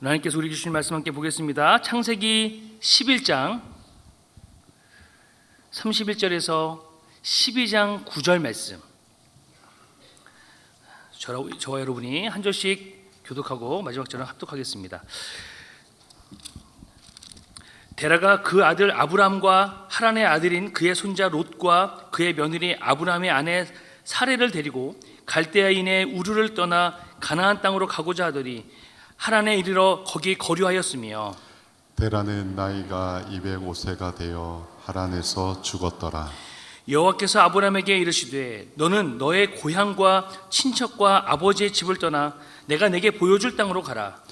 하나님께서 우리 주신 말씀 함께 보겠습니다. 창세기 11장 31절에서 12장 9절 말씀, 저와 여러분이 한 절씩 교독하고 마지막 절은 합독하겠습니다. 데라가 그 아들 아브람과 하란의 아들인 그의 손자 롯과 그의 며느리 아브람의 아내 사레를 데리고 갈대아인의 우르를 떠나 가나안 땅으로 가고자 하더니 하란에 이르러 거기 거류하였으며, 데라는 나이가 205세가 되어 하란에서 죽었더라. 여호와께서 아브람에게 이르시되 너는 너의 고향과 친척과 아버지의 집을 떠나 내가 내게 보여줄 땅으로 가라.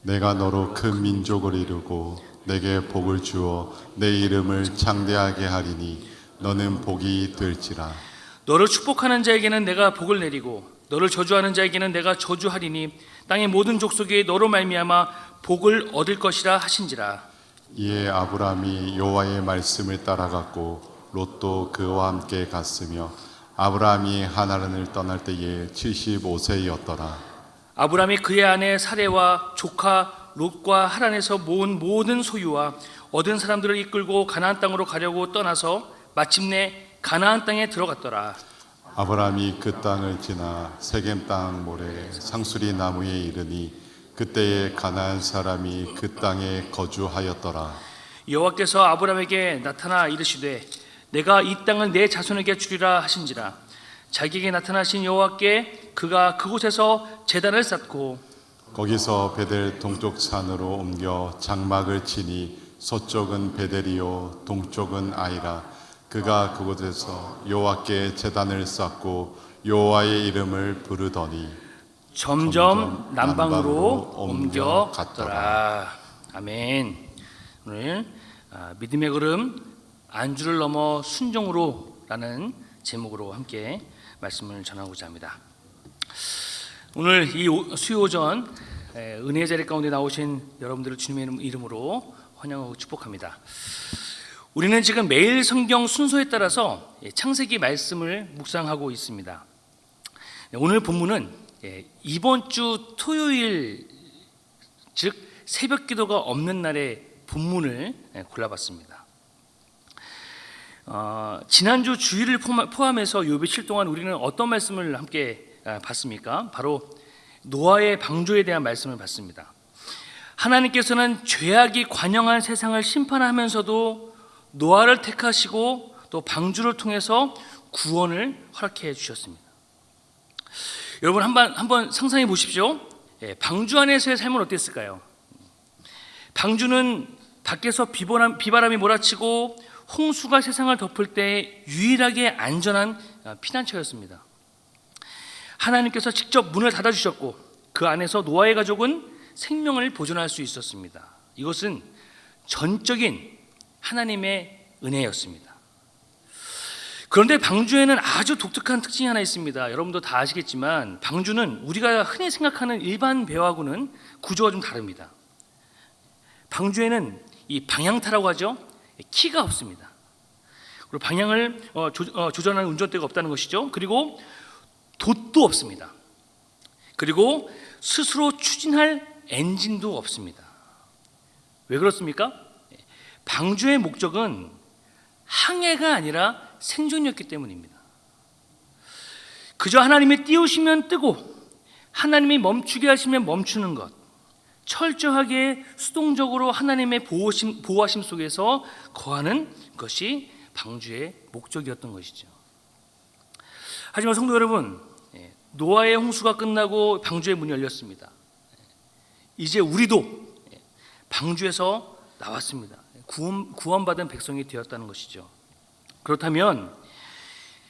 내가 너로 큰 민족을 이루고 내게 복을 주어 내 이름을 창대하게 하리니 너는 복이 될지라. 너를 축복하는 자에게는 내가 복을 내리고 너를 저주하는 자에게는 내가 저주하리니 땅의 모든 족속이 너로 말미암아 복을 얻을 것이라 하신지라. 이에 아브람이 여호와의 말씀을 따라갔고 롯도 그와 함께 갔으며 아브람이 하나란을 떠날 때에 75세였더라. 아브람이 그의 아내 사레와 조카 롯과 하란에서 모은 모든 소유와 얻은 사람들을 이끌고 가나안 땅으로 가려고 떠나서 마침내 가나안 땅에 들어갔더라. 아브람이 그 땅을 지나 세겜 땅 모래 상수리 나무에 이르니 그때에 가나안 사람이 그 땅에 거주하였더라. 여호와께서 아브람에게 나타나 이르시되 내가 이 땅을 내 자손에게 주리라 하신지라. 자기에게 나타나신 여호와께 그가 그곳에서 제단을 쌓고 거기서 베델 동쪽 산으로 옮겨 장막을 치니 서쪽은 베델이요 동쪽은 아이라. 그가 그곳에서 여호와께 제단을 쌓고 여호와의 이름을 부르더니 점점 남방으로 옮겨갔더라. 아멘. 오늘 믿음의 걸음 안주를 넘어 순종으로라는 제목으로 함께 말씀을 전하고자 합니다. 오늘 이 수요 오전 은혜의 자리 가운데 나오신 여러분들을 주님의 이름으로 환영하고 축복합니다. 우리는 지금 매일 성경 순서에 따라서 창세기 말씀을 묵상하고 있습니다. 오늘 본문은 이번 주 토요일, 즉 새벽 기도가 없는 날의 본문을 골라봤습니다. 지난주 주일을 포함해서 요 며칠 동안 우리는 어떤 말씀을 함께 봤습니까? 바로 노아의 방주에 대한 말씀을 봤습니다. 하나님께서는 죄악이 관영한 세상을 심판하면서도 노아를 택하시고 또 방주를 통해서 구원을 허락해 주셨습니다. 여러분 한번 상상해 보십시오. 방주 안에서의 삶은 어땠을까요? 방주는 밖에서 비바람이 몰아치고 홍수가 세상을 덮을 때 유일하게 안전한 피난처였습니다. 하나님께서 직접 문을 닫아주셨고 그 안에서 노아의 가족은 생명을 보존할 수 있었습니다. 이것은 전적인 하나님의 은혜였습니다. 그런데 방주에는 아주 독특한 특징이 하나 있습니다. 여러분도 다 아시겠지만 방주는 우리가 흔히 생각하는 일반 배하고는 구조가 좀 다릅니다. 방주에는 이 방향타라고 하죠. 키가 없습니다. 그리고 방향을 조절하는 운전대가 없다는 것이죠. 그리고 돛도 없습니다. 그리고 스스로 추진할 엔진도 없습니다. 왜 그렇습니까? 방주의 목적은 항해가 아니라 생존이었기 때문입니다. 그저 하나님이 띄우시면 뜨고 하나님이 멈추게 하시면 멈추는 것, 철저하게 수동적으로 하나님의 보호하심 속에서 거하는 것이 방주의 목적이었던 것이죠. 하지만 성도 여러분, 노아의 홍수가 끝나고 방주의 문이 열렸습니다. 이제 우리도 방주에서 나왔습니다. 구원받은 백성이 되었다는 것이죠. 그렇다면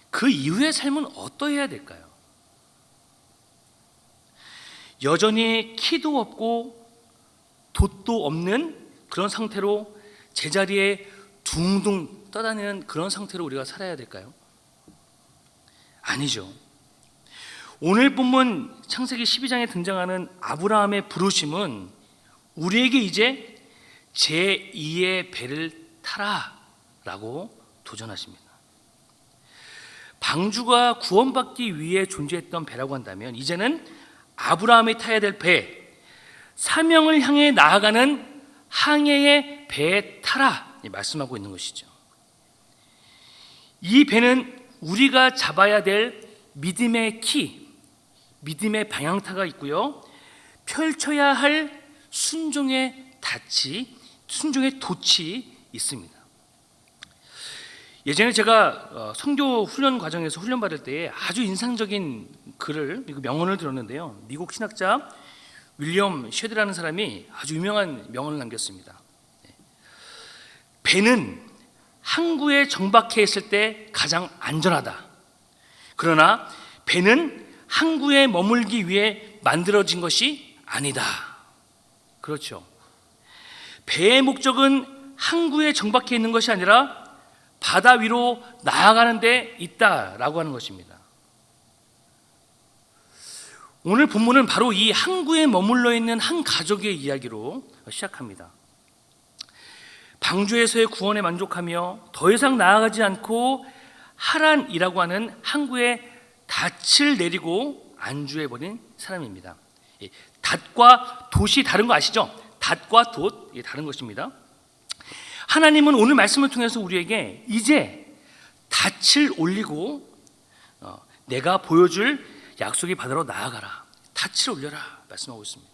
그 이후의 삶은 어떠해야 될까요? 여전히 키도 없고 돛도 없는 그런 상태로 제자리에 둥둥 떠다니는 그런 상태로 우리가 살아야 될까요? 아니죠. 오늘 본문 창세기 12장에 등장하는 아브라함의 부르심은 우리에게 이제 제2의 배를 타라 라고 도전하십니다. 방주가 구원받기 위해 존재했던 배라고 한다면 이제는 아브라함이 타야 될 배, 사명을 향해 나아가는 항해의 배에 타라 말씀하고 있는 것이죠. 이 배는 우리가 잡아야 될 믿음의 키, 믿음의 방향타가 있고요, 펼쳐야 할 순종의 돛이 있습니다. 예전에 제가 선교 훈련 과정에서 훈련 받을 때 아주 인상적인 명언을 들었는데요. 미국 신학자 윌리엄 쉐드라는 사람이 아주 유명한 명언을 남겼습니다. 배는 항구에 정박해 있을 때 가장 안전하다. 그러나 배는 항구에 머물기 위해 만들어진 것이 아니다. 그렇죠. 배의 목적은 항구에 정박해 있는 것이 아니라 바다 위로 나아가는 데 있다라고 하는 것입니다. 오늘 본문은 바로 이 항구에 머물러 있는 한 가족의 이야기로 시작합니다. 방주에서의 구원에 만족하며 더 이상 나아가지 않고 하란이라고 하는 항구에 닻을 내리고 안주해버린 사람입니다. 닷과 돛이 다른 거 아시죠? 닷과 돛 다른 것입니다. 하나님은 오늘 말씀을 통해서 우리에게 이제 닻을 올리고 내가 보여줄 약속의 바다로 나아가라, 닻을 올려라 말씀하고 있습니다.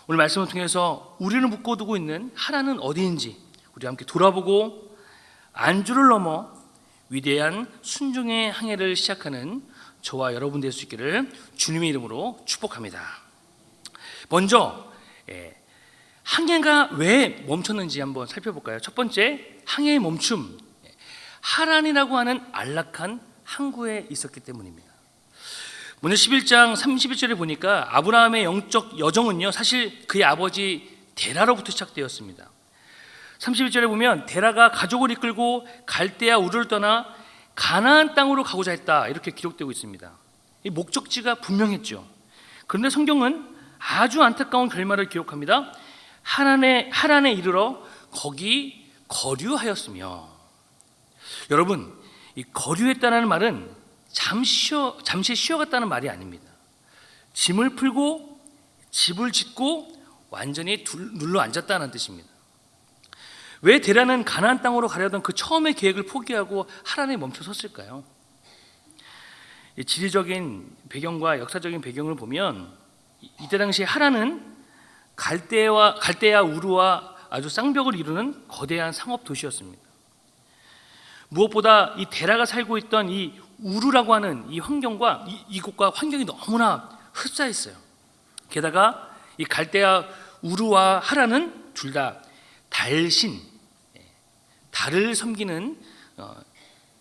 오늘 말씀을 통해서 우리를 묶어두고 있는 하나는 어디인지 우리 함께 돌아보고 안주를 넘어 위대한 순종의 항해를 시작하는 저와 여러분 될 수 있기를 주님의 이름으로 축복합니다. 먼저 항해가 왜 멈췄는지 한번 살펴볼까요? 첫 번째, 항해의 멈춤, 하란이라고 하는 안락한 항구에 있었기 때문입니다. 먼저 11장 31절에 보니까 아브라함의 영적 여정은요, 사실 그의 아버지 데라로부터 시작되었습니다. 31절에 보면 데라가 가족을 이끌고 갈대아 우르를 떠나 가나안 땅으로 가고자 했다, 이렇게 기록되고 있습니다. 이 목적지가 분명했죠. 그런데 성경은 아주 안타까운 결말을 기록합니다. 하란에 이르러 거기 거류하였으며. 여러분, 이 거류했다는 말은 잠시 쉬어갔다는 말이 아닙니다. 짐을 풀고 집을 짓고 완전히 눌러 앉았다는 뜻입니다. 왜 데라는 가나안 땅으로 가려던 그 처음의 계획을 포기하고 하란에 멈춰섰을까요? 지리적인 배경과 역사적인 배경을 보면 이때 당시 하란은 갈대아 우르와 아주 쌍벽을 이루는 거대한 상업 도시였습니다. 무엇보다 이 데라가 살고 있던 이 우르라고 하는 이 환경과 이곳과 환경이 너무나 흡사했어요. 게다가 이 갈대아 우르와 하란은 둘 다 달신, 달을 섬기는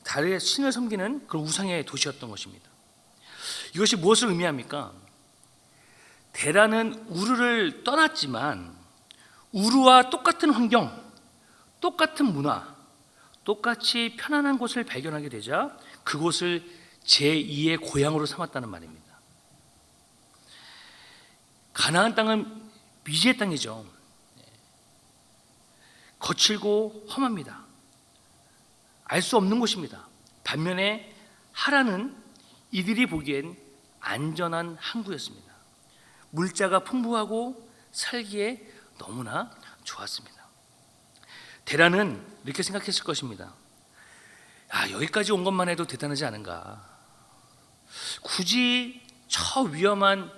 달의 신을 섬기는 그런 우상의 도시였던 것입니다. 이것이 무엇을 의미합니까? 데라는 우르를 떠났지만 우르와 똑같은 환경, 똑같은 문화, 똑같이 편안한 곳을 발견하게 되자 그곳을 제2의 고향으로 삼았다는 말입니다. 가나안 땅은 미지의 땅이죠. 거칠고 험합니다. 알 수 없는 곳입니다. 반면에 하란은 이들이 보기엔 안전한 항구였습니다. 물자가 풍부하고 살기에 너무나 좋았습니다. 데라는 이렇게 생각했을 것입니다. 여기까지 온 것만 해도 대단하지 않은가. 굳이 저 위험한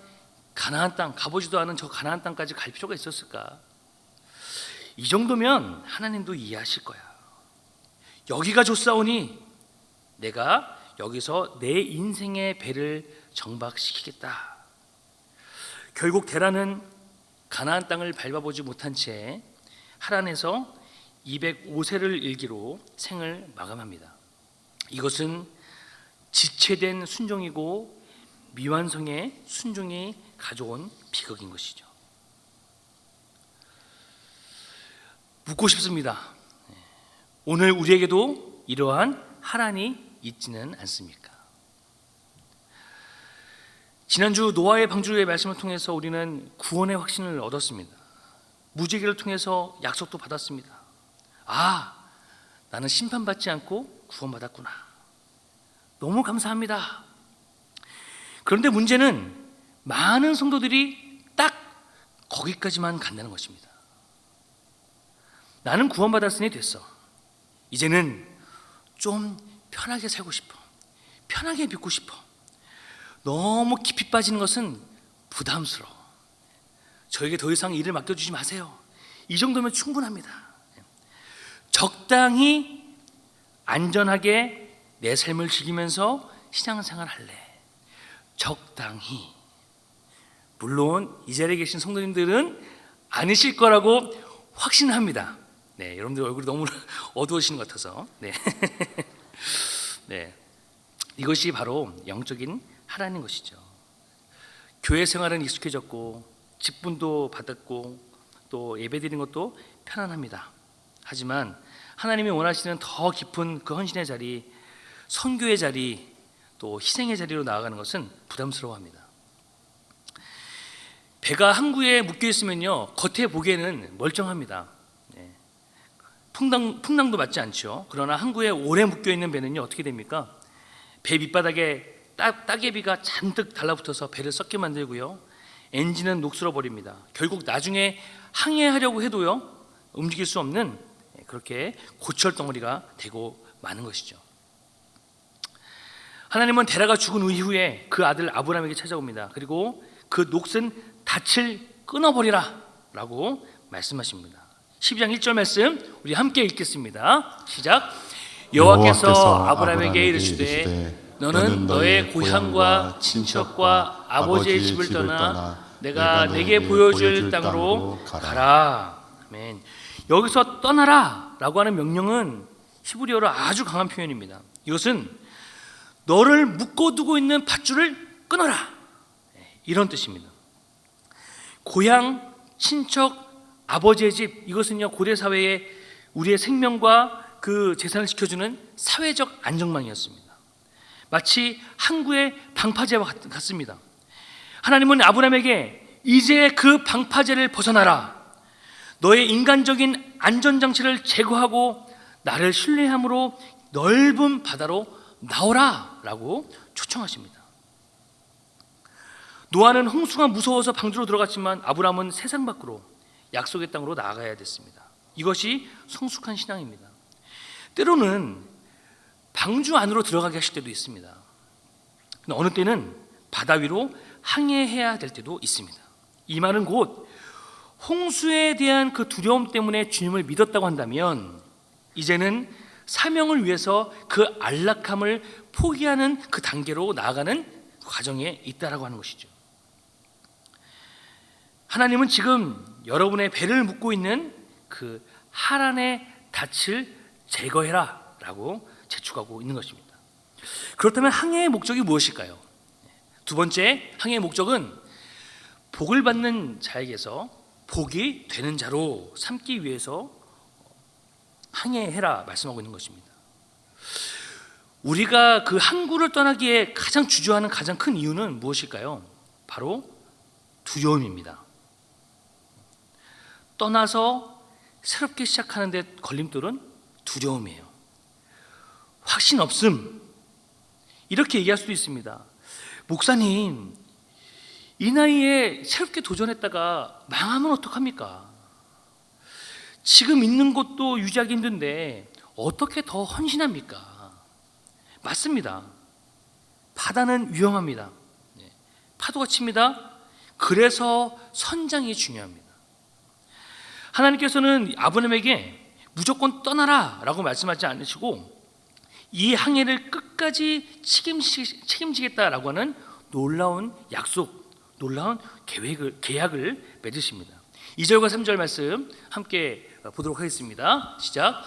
가나안 땅, 가보지도 않은 저 가나안 땅까지 갈 필요가 있었을까? 이 정도면 하나님도 이해하실 거야. 여기가 좋사오니 내가 여기서 내 인생의 배를 정박시키겠다. 결국 데라는 가나안 땅을 밟아보지 못한 채 하란에서 205세를 일기로 생을 마감합니다. 이것은 지체된 순종이고 미완성의 순종이 가져온 비극인 것이죠. 묻고 싶습니다. 오늘 우리에게도 이러한 하란이 있지는 않습니까? 지난주 노아의 방주의 말씀을 통해서 우리는 구원의 확신을 얻었습니다. 무지개를 통해서 약속도 받았습니다. 나는 심판받지 않고 구원받았구나. 너무 감사합니다. 그런데 문제는 많은 성도들이 딱 거기까지만 간다는 것입니다. 나는 구원받았으니 됐어. 이제는 좀 편하게 살고 싶어. 편하게 믿고 싶어. 너무 깊이 빠지는 것은 부담스러워. 저에게 더 이상 일을 맡겨주지 마세요. 이 정도면 충분합니다. 적당히 안전하게 내 삶을 즐기면서 신앙생활 할래. 적당히. 물론 이 자리에 계신 성도님들은 아니실 거라고 확신합니다. 네, 여러분들 얼굴이 너무 어두워지는 것 같아서. 네. 네. 이것이 바로 영적인 하나님 것이죠. 교회 생활은 익숙해졌고 직분도 받았고 또 예배드리는 것도 편안합니다. 하지만 하나님이 원하시는 더 깊은 그 헌신의 자리, 선교의 자리, 또 희생의 자리로 나아가는 것은 부담스러워합니다. 배가 항구에 묶여 있으면요, 겉에 보기에는 멀쩡합니다. 네. 풍랑도 맞지 않죠. 그러나 항구에 오래 묶여 있는 배는요, 어떻게 됩니까? 배 밑바닥에 따개비가 잔뜩 달라붙어서 배를 썩게 만들고요, 엔진은 녹슬어 버립니다. 결국 나중에 항해하려고 해도요, 움직일 수 없는 그렇게 고철 덩어리가 되고 마는 것이죠. 하나님은 데라가 죽은 이후에 그 아들 아브라함에게 찾아옵니다. 그리고 그 녹슨 닻을 끊어버리라 라고 말씀하십니다. 12장 1절 말씀 우리 함께 읽겠습니다. 시작. 여호와께서 아브라함에게 이르시되 너는 너의 고향과 친척과 아버지의 집을 떠나 내가 내게 보여줄 땅으로 가라. 아멘. 여기서 떠나라 라고 하는 명령은 히브리어로 아주 강한 표현입니다. 이것은 너를 묶어두고 있는 밧줄을 끊어라, 이런 뜻입니다. 고향, 친척, 아버지의 집, 이것은요 고대 사회에 우리의 생명과 그 재산을 지켜주는 사회적 안정망이었습니다. 마치 항구의 방파제와 같습니다. 하나님은 아브라함에게 이제 그 방파제를 벗어나라. 너의 인간적인 안전장치를 제거하고 나를 신뢰함으로 넓은 바다로 나오라 라고 초청하십니다. 노아는 홍수가 무서워서 방주로 들어갔지만 아브라함은 세상 밖으로 약속의 땅으로 나아가야 됐습니다. 이것이 성숙한 신앙입니다. 때로는 방주 안으로 들어가게 하실 때도 있습니다. 어느 때는 바다 위로 항해해야 될 때도 있습니다. 이 말은 곧 홍수에 대한 그 두려움 때문에 주님을 믿었다고 한다면 이제는 사명을 위해서 그 안락함을 포기하는 그 단계로 나아가는 과정에 있다라고 하는 것이죠. 하나님은 지금 여러분의 배를 묶고 있는 그 하란의 닻을 제거해라 라고 재촉하고 있는 것입니다. 그렇다면 항해의 목적이 무엇일까요? 두 번째, 항해의 목적은 복을 받는 자에게서 복이 되는 자로 삼기 위해서 항해해라 말씀하고 있는 것입니다. 우리가 그 항구를 떠나기에 가장 주저하는 가장 큰 이유는 무엇일까요? 바로 두려움입니다. 떠나서 새롭게 시작하는 데 걸림돌은 두려움이에요. 확신 없음, 이렇게 얘기할 수도 있습니다. 목사님, 이 나이에 새롭게 도전했다가 망하면 어떡합니까? 지금 있는 곳도 유지하기 힘든데 어떻게 더 헌신합니까? 맞습니다. 바다는 위험합니다. 파도가 칩니다. 그래서 선장이 중요합니다. 하나님께서는 아브라함에게 무조건 떠나라 라고 말씀하지 않으시고 이 항해를 끝까지 책임지겠다라고 하는 놀라운 약속, 놀라운 계약을 맺으십니다. 2절과 3절 말씀 함께 보도록 하겠습니다. 시작.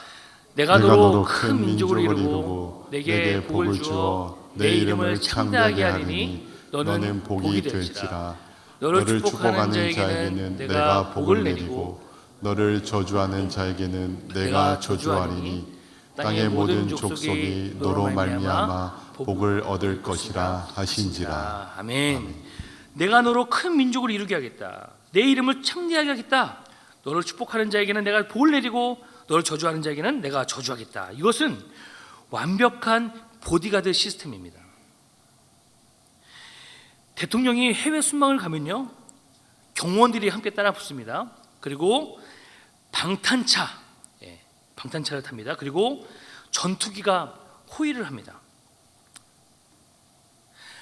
내가 너로 큰 민족을 이루고 내게 복을 주어 내 이름을 창대하게 하리니 너는 복이 될지라. 너를 축복하는 자에게는 내가 복을 내리고 너를 저주하는 자에게는 내가 저주하리니 땅의 모든 족속이 너로 말미암아 복을 얻을 것이라 하신지라. 아멘. 내가 너로 큰 민족을 이루게 하겠다. 내 이름을 창대하게 하겠다. 너를 축복하는 자에게는 내가 복을 내리고 너를 저주하는 자에게는 내가 저주하겠다. 이것은 완벽한 보디가드 시스템입니다. 대통령이 해외 순방을 가면요, 경호원들이 함께 따라 붙습니다. 그리고 방탄차를 탑니다. 그리고 전투기가 호위를 합니다.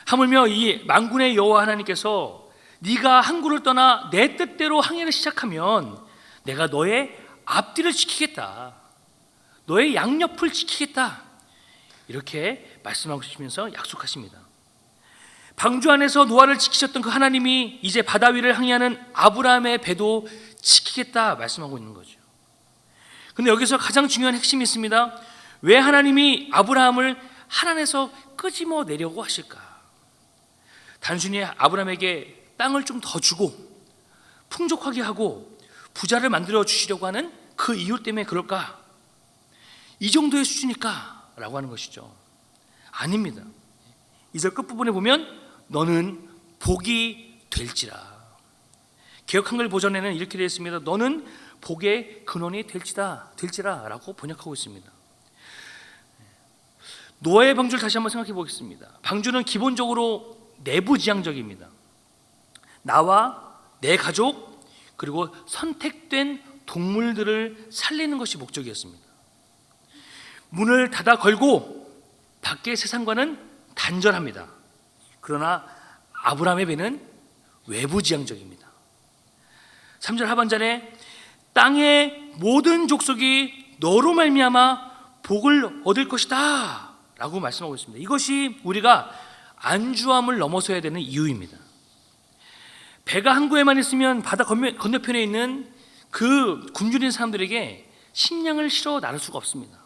하물며 이 만군의 여호와 하나님께서 네가 항구를 떠나 내 뜻대로 항해를 시작하면 내가 너의 앞뒤를 지키겠다, 너의 양옆을 지키겠다, 이렇게 말씀하시면서 약속하십니다. 방주 안에서 노아를 지키셨던 그 하나님이 이제 바다 위를 항해하는 아브라함의 배도 지키겠다 말씀하고 있는 거죠. 근데 여기서 가장 중요한 핵심이 있습니다. 왜 하나님이 아브라함을 하나님에서 끄집어 내려고 하실까? 단순히 아브라함에게 땅을 좀 더 주고 풍족하게 하고 부자를 만들어 주시려고 하는 그 이유 때문에 그럴까? 이 정도의 수준일까? 라고 하는 것이죠. 아닙니다. 2절 끝부분에 보면 너는 복이 될지라. 개역 한글 버전에는 이렇게 되어 있습니다. 너는 복의 근원이 될지라 라고 번역하고 있습니다. 노아의 방주를 다시 한번 생각해 보겠습니다. 방주는 기본적으로 내부지향적입니다. 나와 내 가족 그리고 선택된 동물들을 살리는 것이 목적이었습니다. 문을 닫아 걸고 밖의 세상과는 단절합니다. 그러나 아브라함의 배는 외부지향적입니다. 3절 하반절에 땅의 모든 족속이 너로 말미암아 복을 얻을 것이다 라고 말씀하고 있습니다. 이것이 우리가 안주함을 넘어서야 되는 이유입니다. 배가 항구에만 있으면 바다 건너편에 있는 그 굶주린 사람들에게 식량을 실어 나눌 수가 없습니다.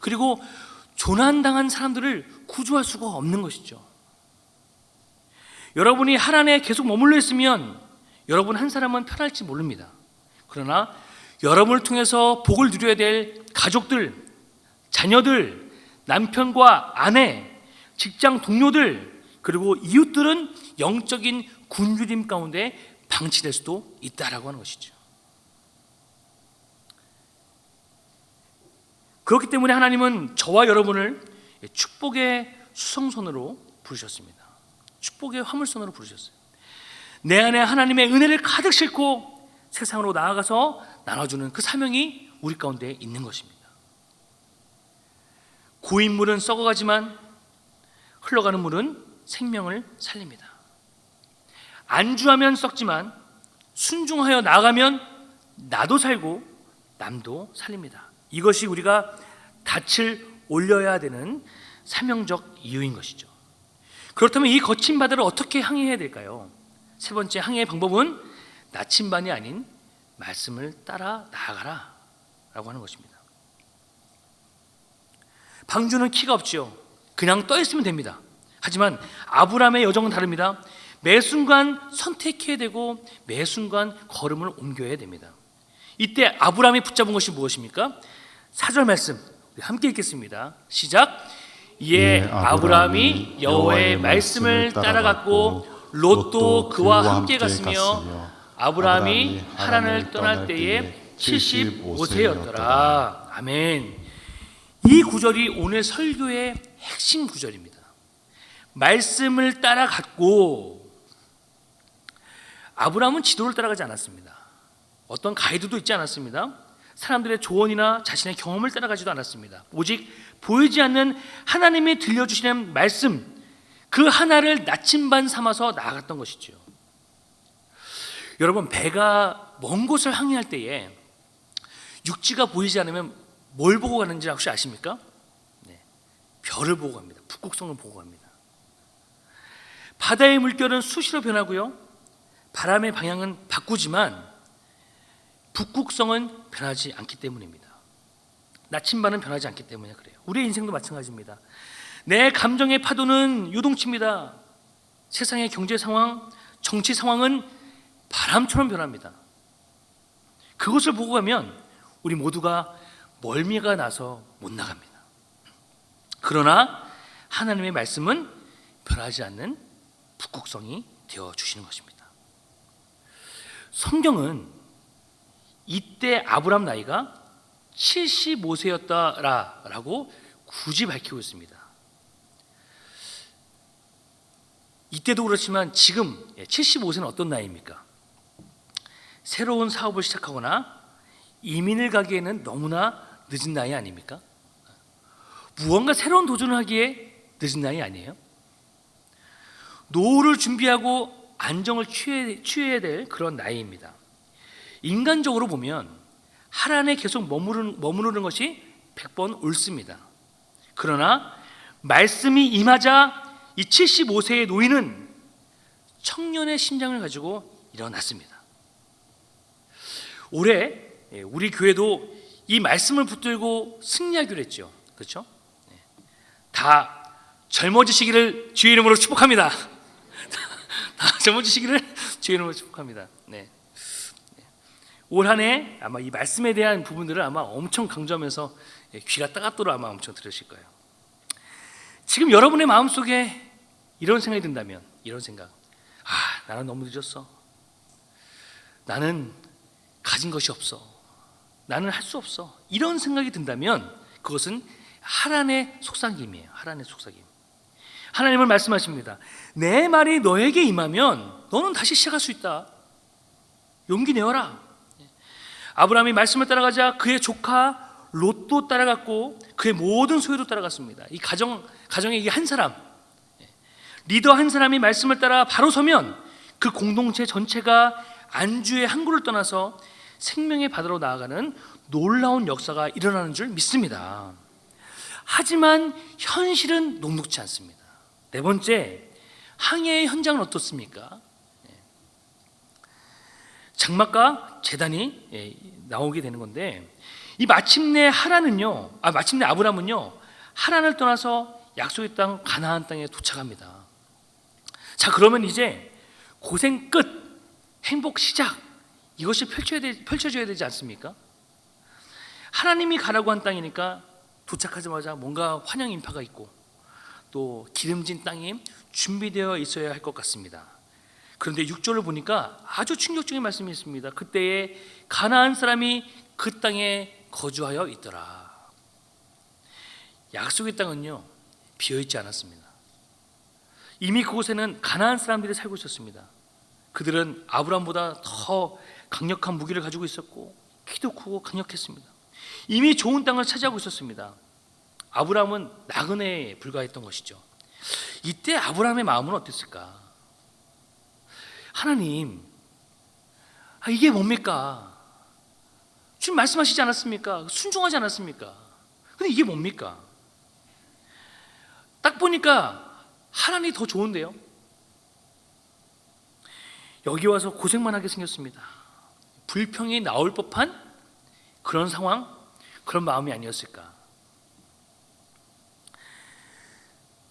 그리고 조난당한 사람들을 구조할 수가 없는 것이죠. 여러분이 하란에 계속 머물러 있으면 여러분 한 사람은 편할지 모릅니다. 그러나 여러분을 통해서 복을 누려야 될 가족들, 자녀들, 남편과 아내, 직장 동료들, 그리고 이웃들은 영적인 굶주림 가운데 방치될 수도 있다라고 하는 것이죠. 그렇기 때문에 하나님은 저와 여러분을 축복의 수성선으로 부르셨습니다. 축복의 화물선으로 부르셨어요. 내 안에 하나님의 은혜를 가득 싣고 세상으로 나아가서 나눠주는 그 사명이 우리 가운데 있는 것입니다. 고인 물은 썩어가지만 흘러가는 물은 생명을 살립니다. 안주하면 썩지만 순종하여 나아가면 나도 살고 남도 살립니다. 이것이 우리가 닻을 올려야 되는 사명적 이유인 것이죠. 그렇다면 이 거친 바다를 어떻게 항해해야 될까요? 세 번째 항해의 방법은 나침반이 아닌 말씀을 따라 나아가라 라고 하는 것입니다. 방주는 키가 없죠. 그냥 떠 있으면 됩니다. 하지만 아브라함의 여정은 다릅니다. 매 순간 선택해야 되고 매 순간 걸음을 옮겨야 됩니다. 이때 아브라함이 붙잡은 것이 무엇입니까? 4절 말씀 우리 함께 읽겠습니다. 시작. 이에 아브라함이 여호와의 말씀을 따라갔고 롯도 그와 함께 갔으며 아브라함이 하란을 떠날 때에 75세였더라. 아멘. 이 구절이 오늘 설교의 핵심 구절입니다. 말씀을 따라갔고, 아브라함은 지도를 따라가지 않았습니다. 어떤 가이드도 있지 않았습니다. 사람들의 조언이나 자신의 경험을 따라가지도 않았습니다. 오직 보이지 않는 하나님이 들려주시는 말씀, 그 하나를 나침반 삼아서 나아갔던 것이죠. 여러분, 배가 먼 곳을 항해할 때에 육지가 보이지 않으면 뭘 보고 가는지 혹시 아십니까? 네, 별을 보고 갑니다. 북극성을 보고 갑니다. 바다의 물결은 수시로 변하고요, 바람의 방향은 바꾸지만 북극성은 변하지 않기 때문입니다. 나침반은 변하지 않기 때문에 그래요. 우리의 인생도 마찬가지입니다. 내 감정의 파도는 요동칩니다. 세상의 경제 상황, 정치 상황은 바람처럼 변합니다. 그것을 보고 가면 우리 모두가 멀미가 나서 못 나갑니다. 그러나 하나님의 말씀은 변하지 않는 북극성이 되어 주시는 것입니다. 성경은 이때 아브람 나이가 75세였다라고 굳이 밝히고 있습니다. 이때도 그렇지만 지금 75세는 어떤 나이입니까? 새로운 사업을 시작하거나 이민을 가기에는 너무나 늦은 나이 아닙니까? 무언가 새로운 도전을 하기에 늦은 나이 아니에요? 노후를 준비하고 안정을 취해야 될 그런 나이입니다. 인간적으로 보면 하란에 계속 머무르는 것이 100번 옳습니다. 그러나 말씀이 임하자 이 75세의 노인은 청년의 심장을 가지고 일어났습니다. 올해 우리 교회도 이 말씀을 붙들고 승리하기로 했죠. 그렇죠? 다 젊어지시기를 주의 이름으로 축복합니다. 다 젊어지시기를 주의 이름으로 축복합니다. 올 한 해 아마 이 말씀에 대한 부분들을 아마 엄청 강조하면서 귀가 따갑도록 아마 엄청 들으실 거예요. 지금 여러분의 마음속에 이런 생각이 든다면, 이런 생각, 나는 너무 늦었어. 나는 가진 것이 없어. 나는 할 수 없어. 이런 생각이 든다면 그것은 하란의 속삭임이에요. 하란의 속삭임. 하나님은 말씀하십니다. 내 말이 너에게 임하면 너는 다시 시작할 수 있다. 용기 내어라. 아브라함이 말씀을 따라가자 그의 조카 롯도 따라갔고 그의 모든 소유도 따라갔습니다. 이 가정에 이 한 사람, 리더 한 사람이 말씀을 따라 바로 서면 그 공동체 전체가 안주의 항구를 떠나서 생명의 바다로 나아가는 놀라운 역사가 일어나는 줄 믿습니다. 하지만 현실은 녹록지 않습니다. 네 번째, 항해의 현장은 어떻습니까? 장막과 제단이 나오게 되는 건데, 이 마침내 아브라함은요 하란을 떠나서 약속의 땅 가나안 땅에 도착합니다. 자, 그러면 이제 고생 끝, 행복 시작, 이것이 펼쳐져야 되지 않습니까? 하나님이 가라고 한 땅이니까 도착하자마자 뭔가 환영 인파가 있고 또 기름진 땅이 준비되어 있어야 할 것 같습니다. 그런데 6절을 보니까 아주 충격적인 말씀이 있습니다. 그때에 가나안 사람이 그 땅에 거주하여 있더라. 약속의 땅은요 비어있지 않았습니다. 이미 그곳에는 가나안 사람들이 살고 있었습니다. 그들은 아브라함보다 더 강력한 무기를 가지고 있었고 키도 크고 강력했습니다. 이미 좋은 땅을 차지하고 있었습니다. 아브라함은 나그네에 불과했던 것이죠. 이때 아브라함의 마음은 어땠을까? 하나님, 이게 뭡니까? 주님 말씀하시지 않았습니까? 순종하지 않았습니까? 근데 이게 뭡니까? 딱 보니까 하란이 더 좋은데요. 여기 와서 고생만 하게 생겼습니다. 불평이 나올 법한 그런 상황, 그런 마음이 아니었을까?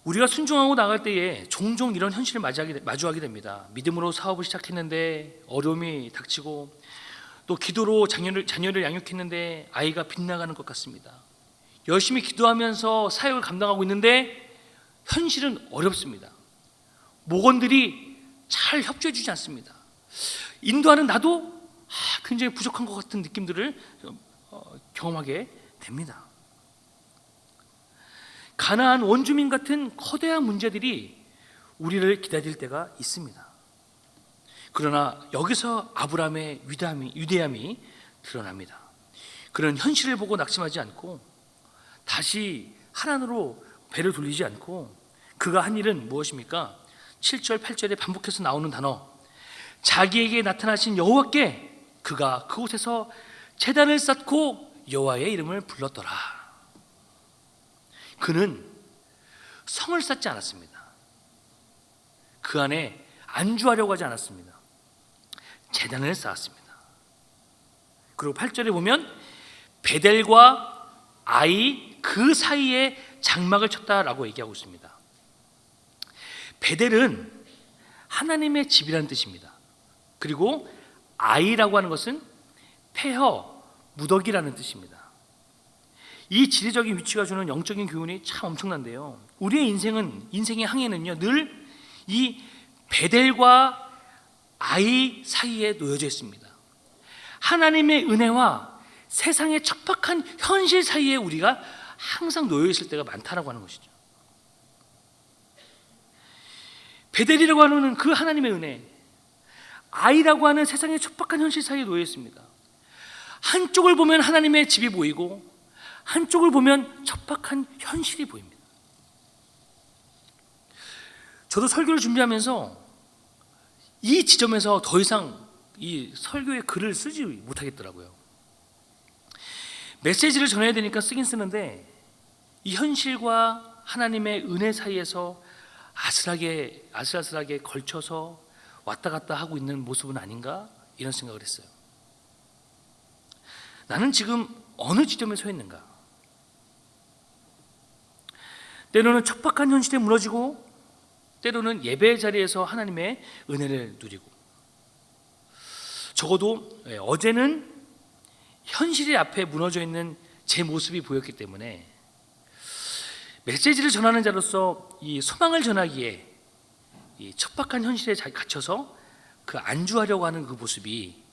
우리가 순종하고 나갈 때에 종종 이런 현실을 마주하게 됩니다. 믿음으로 사업을 시작했는데 어려움이 닥치고, 또 기도로 자녀를 양육했는데 아이가 빗나가는 것 같습니다. 열심히 기도하면서 사역을 감당하고 있는데 현실은 어렵습니다. 목원들이 잘 협조해 주지 않습니다. 인도하는 나도 굉장히 부족한 것 같은 느낌들을 경험하게 됩니다. 가나안 원주민 같은 거대한 문제들이 우리를 기다릴 때가 있습니다. 그러나 여기서 아브라함의 위대함이 드러납니다. 그런 현실을 보고 낙심하지 않고 다시 하나님으로 배를 돌리지 않고 그가 한 일은 무엇입니까? 7절 8절에 반복해서 나오는 단어, 자기에게 나타나신 여호와께 그가 그곳에서 제단을 쌓고 여호와의 이름을 불렀더라. 그는 성을 쌓지 않았습니다. 그 안에 안주하려고 하지 않았습니다. 제단을 쌓았습니다. 그리고 8절에 보면 베델과 아이 그 사이에 장막을 쳤다라고 얘기하고 있습니다. 베델은 하나님의 집이라는 뜻입니다. 그리고 아이라고 하는 것은 폐허, 무더기라는 뜻입니다. 이 지리적인 위치가 주는 영적인 교훈이 참 엄청난데요. 우리의 인생의 항해는요 늘 이 베델과 아이 사이에 놓여져 있습니다. 하나님의 은혜와 세상의 척박한 현실 사이에 우리가 항상 놓여 있을 때가 많다라고 하는 것이죠. 베델이라고 하는 그 하나님의 은혜, 아이라고 하는 세상의 촉박한 현실 사이에 놓여 있습니다. 한쪽을 보면 하나님의 집이 보이고 한쪽을 보면 척박한 현실이 보입니다. 저도 설교를 준비하면서 이 지점에서 더 이상 이 설교의 글을 쓰지 못하겠더라고요. 메시지를 전해야 되니까 쓰긴 쓰는데 이 현실과 하나님의 은혜 사이에서 아슬아슬하게 걸쳐서 왔다 갔다 하고 있는 모습은 아닌가 이런 생각을 했어요. 나는 지금 어느 지점에 서 있는가? 때로는 척박한 현실에 무너지고 때로는 예배의 자리에서 하나님의 은혜를 누리고, 적어도 어제는 현실이 앞에 무너져 있는 제 모습이 보였기 때문에 메시지를 전하는 자로서 이 소망을 전하기에 이 척박한 현실에 갇혀서 그 안주하려고 하는 그 모습이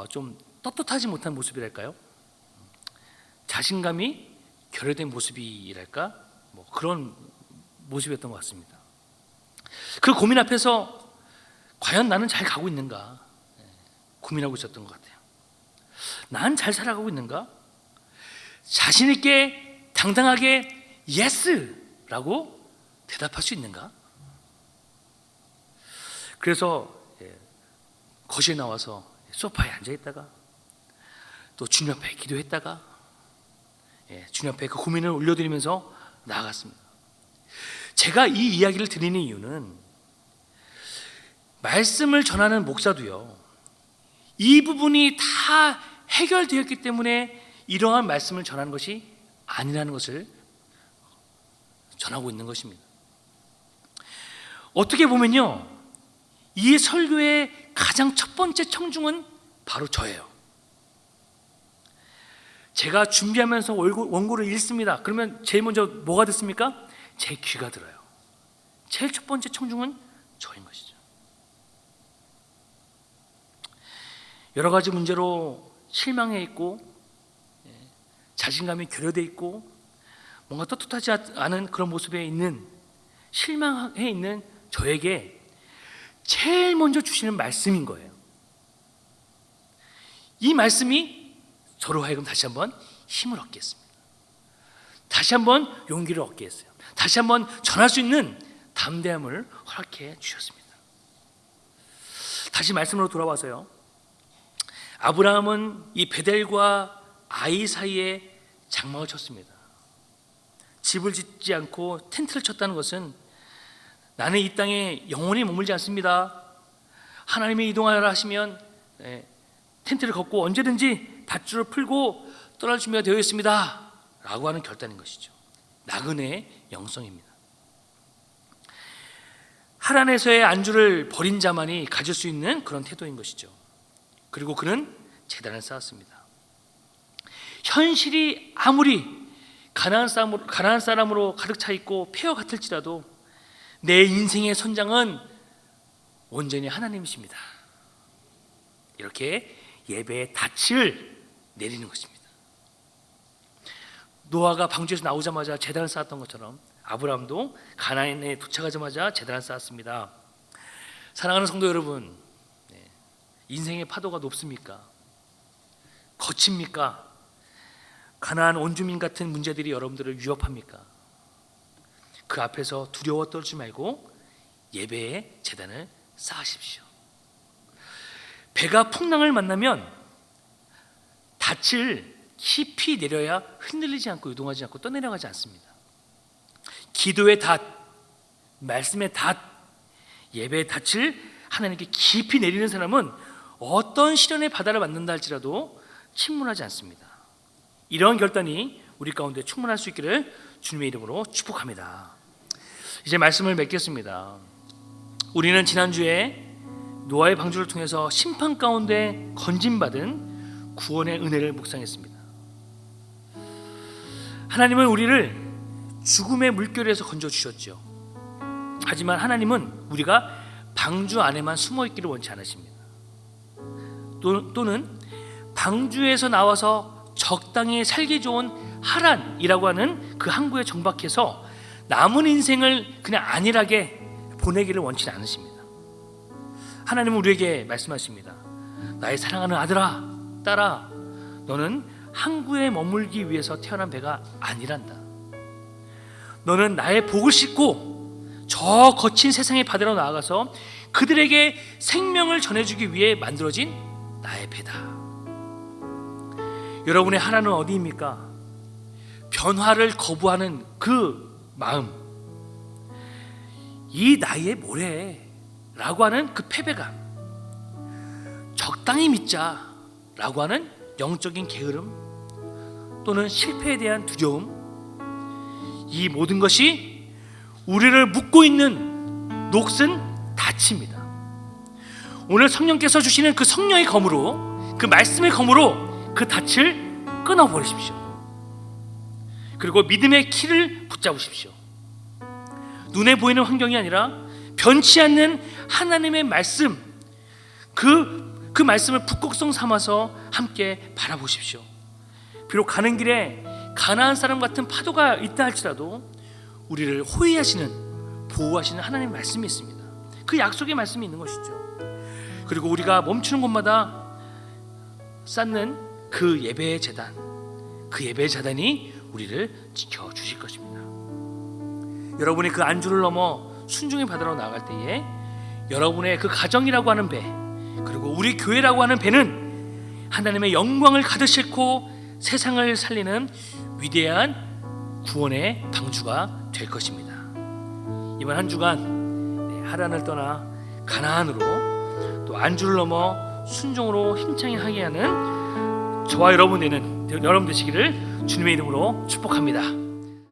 좀 떳떳하지 못한 모습이랄까요? 자신감이 결여된 모습이랄까? 뭐 그런 모습이었던 것 같습니다. 그 고민 앞에서 과연 나는 잘 가고 있는가 고민하고 있었던 것 같아요. 난 잘 살아가고 있는가? 자신 있게 당당하게 예스라고 대답할 수 있는가? 그래서 거실에 나와서 소파에 앉아 있다가 또 주님 앞에 기도했다가 주님 앞에 그 고민을 올려드리면서 나아갔습니다. 제가 이 이야기를 드리는 이유는 말씀을 전하는 목사도요, 이 부분이 다 해결되었기 때문에 이러한 말씀을 전하는 것이 아니라는 것을 전하고 있는 것입니다. 어떻게 보면요, 이 설교의 가장 첫 번째 청중은 바로 저예요. 제가 준비하면서 원고를 읽습니다. 그러면 제일 먼저 뭐가 듣습니까? 제 귀가 들어요. 제일 첫 번째 청중은 저인 것이죠. 여러 가지 문제로 실망해 있고 자신감이 결여돼 있고 뭔가 떳떳하지 않은 그런 모습에 있는, 실망해 있는 저에게 제일 먼저 주시는 말씀인 거예요. 이 말씀이 저로 하여금 다시 한번 힘을 얻게 했습니다. 다시 한번 용기를 얻게 했어요. 다시 한번 전할 수 있는 담대함을 허락해 주셨습니다. 다시 말씀으로 돌아와서요, 아브라함은 이 베델과 아이 사이에 장막을 쳤습니다. 집을 짓지 않고 텐트를 쳤다는 것은 나는 이 땅에 영원히 머물지 않습니다. 하나님이 이동하라 하시면 텐트를 걷고 언제든지 밧줄을 풀고 떠날 준비가 되어 있습니다 라고 하는 결단인 것이죠. 나그네의 영성입니다. 하란에서의 안주를 버린 자만이 가질 수 있는 그런 태도인 것이죠. 그리고 그는 제단을 쌓았습니다. 현실이 아무리 가나안 사람으로 가득 차 있고 폐허 같을지라도 내 인생의 선장은 온전히 하나님이십니다. 이렇게 예배의 닻을 내리는 것입니다. 노아가 방주에서 나오자마자 제단을 쌓았던 것처럼 아브라함도 가나안에 도착하자마자 제단을 쌓았습니다. 사랑하는 성도 여러분, 인생의 파도가 높습니까? 거칩니까? 가나안 원주민 같은 문제들이 여러분들을 위협합니까? 그 앞에서 두려워 떨지 말고 예배의 제단을 쌓으십시오. 배가 풍랑을 만나면 닻을 깊이 내려야 흔들리지 않고 유동하지 않고 떠내려가지 않습니다. 기도의 닻, 말씀의 닻, 예배의 닻을 하나님께 깊이 내리는 사람은 어떤 시련의 바다를 만난다 할지라도 침몰하지 않습니다. 이러한 결단이 우리 가운데 충만할 수 있기를 주님의 이름으로 축복합니다. 이제 말씀을 맺겠습니다. 우리는 지난주에 노아의 방주를 통해서 심판 가운데 건진받은 구원의 은혜를 묵상했습니다. 하나님은 우리를 죽음의 물결에서 건져주셨죠. 하지만 하나님은 우리가 방주 안에만 숨어있기를 원치 않으십니다. 또는 방주에서 나와서 적당히 살기 좋은 하란이라고 하는 그 항구에 정박해서 남은 인생을 그냥 안일하게 보내기를 원치 않으십니다. 하나님은 우리에게 말씀하십니다. 나의 사랑하는 아들아, 딸아, 너는 항구에 머물기 위해서 태어난 배가 아니란다. 너는 나의 복을 싣고 저 거친 세상의 바다로 나아가서 그들에게 생명을 전해주기 위해 만들어진 나의 배다. 여러분의 하나는 어디입니까? 변화를 거부하는 그 마음, 이 나이에 뭐래 라고 하는 그 패배감, 적당히 믿자 라고 하는 영적인 게으름, 또는 실패에 대한 두려움, 이 모든 것이 우리를 묶고 있는 녹슨 닻입니다. 오늘 성령께서 주시는 그 성령의 검으로, 그 말씀의 검으로 그 닻을 끊어버리십시오. 그리고 믿음의 키를 붙잡으십시오. 눈에 보이는 환경이 아니라 변치 않는 하나님의 말씀, 그 말씀을 북극성 삼아서 함께 바라보십시오. 비록 가는 길에 가나안 사람 같은 파도가 있다 할지라도 우리를 호위하시는, 보호하시는 하나님의 말씀이 있습니다. 그 약속의 말씀이 있는 것이죠. 그리고 우리가 멈추는 곳마다 쌓는 그 예배의 재단, 그 예배의 재단이 우리를 지켜주실 것입니다. 여러분이 그 안주를 넘어 순종의 바다로 나아갈 때에 여러분의 그 가정이라고 하는 배, 그리고 우리 교회라고 하는 배는 하나님의 영광을 가득 싣고 세상을 살리는 위대한 구원의 방주가 될 것입니다. 이번 한 주간 하란을 떠나 가나안으로, 또 안주를 넘어 순종으로 힘차게 하게 하는 저와 여러분 되시기를 주님의 이름으로 축복합니다.